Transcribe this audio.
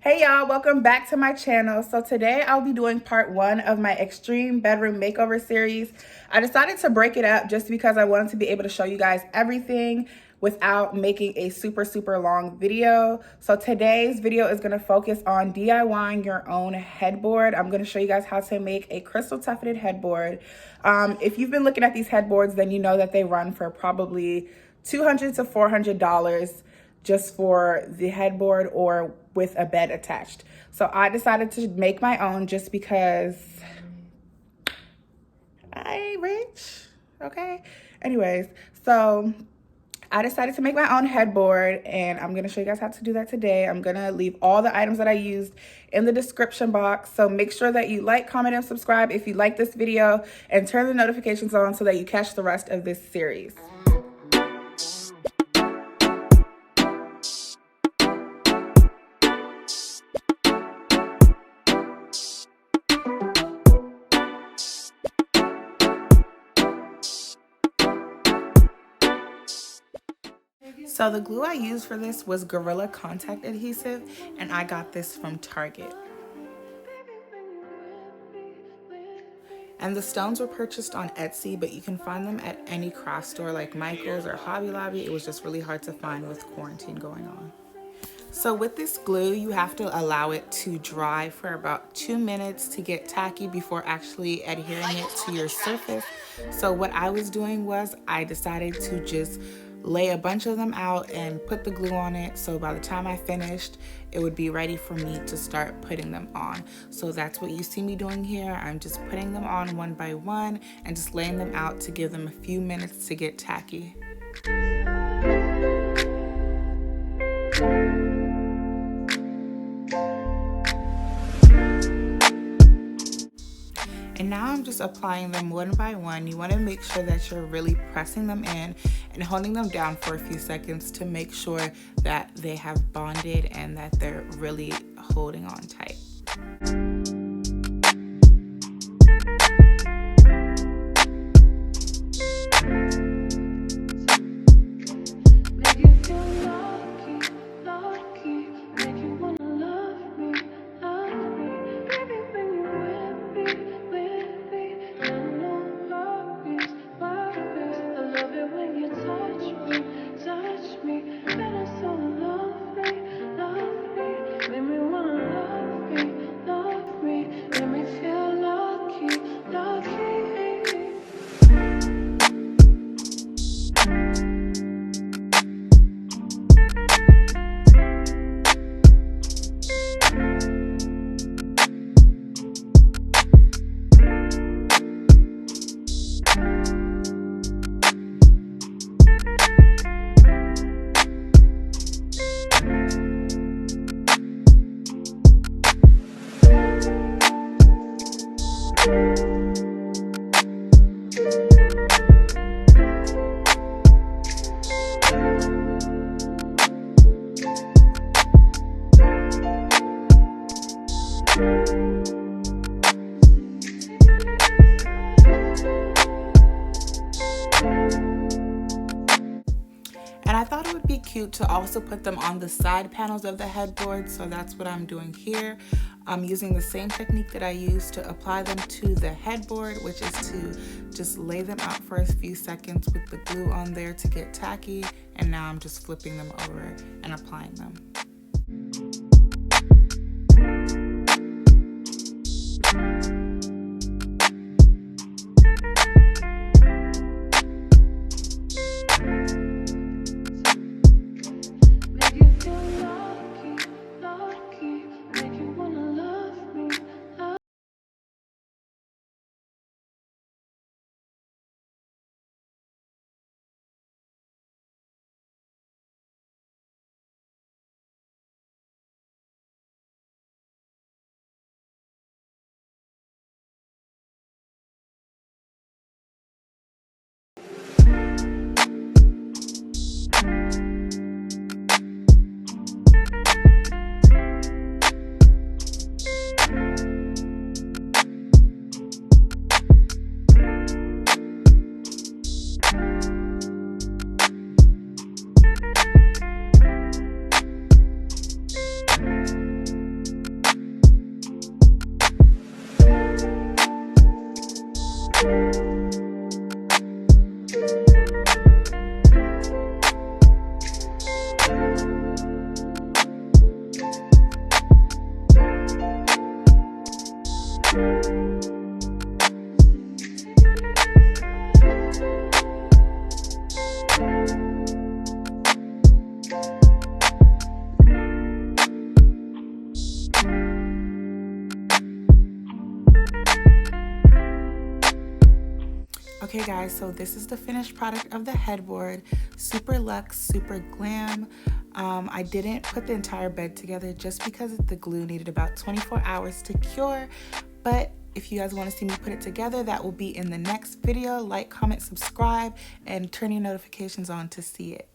Hey y'all, welcome back to my channel. So today I'll be doing part 1 of my extreme bedroom makeover series. I decided to break it up just because I wanted to be able to show you guys everything without making a super long video. So today's video is going to focus on DIYing your own headboard. I'm going to show you guys how to make a crystal tufted headboard. If you've been looking at these headboards, then you know that they run for probably $200 to $400 just for the headboard or with a bed attached. So I decided to make my own just because I rich, okay? Anyways, so I decided to make my own headboard and I'm gonna show you guys how to do that today. I'm gonna leave all the items that I used in the description box. So make sure that you like, comment, and subscribe if you like this video and turn the notifications on so that you catch the rest of this series. So the glue I used for this was Gorilla Contact Adhesive, and I got this from Target. And the stones were purchased on Etsy, but you can find them at any craft store like Michael's or Hobby Lobby. It was just really hard to find with quarantine going on. So with this glue, you have to allow it to dry for about 2 minutes to get tacky before actually adhering it to your surface. So what I was doing was I decided to just lay a bunch of them out and put the glue on it. So by the time I finished, it would be ready for me to start putting them on. So that's what you see me doing here. I'm just putting them on one by one and just laying them out to give them a few minutes to get tacky. And now I'm just applying them one by one. You want to make sure that you're really pressing them in and holding them down for a few seconds to make sure that they have bonded and that they're really holding on tight. And I thought it would be cute to also put them on the side panels of the headboard, so that's what I'm doing here. I'm using the same technique that I used to apply them to the headboard, which is to just lay them out for a few seconds with the glue on there to get tacky, and now I'm just flipping them over and applying them. Okay guys, so this is the finished product of the headboard. Super luxe, super glam. I didn't put the entire bed together just because the glue needed about 24 hours to cure, but if you guys want to see me put it together, that will be in the next video. Like, comment, subscribe, and turn your notifications on to see it.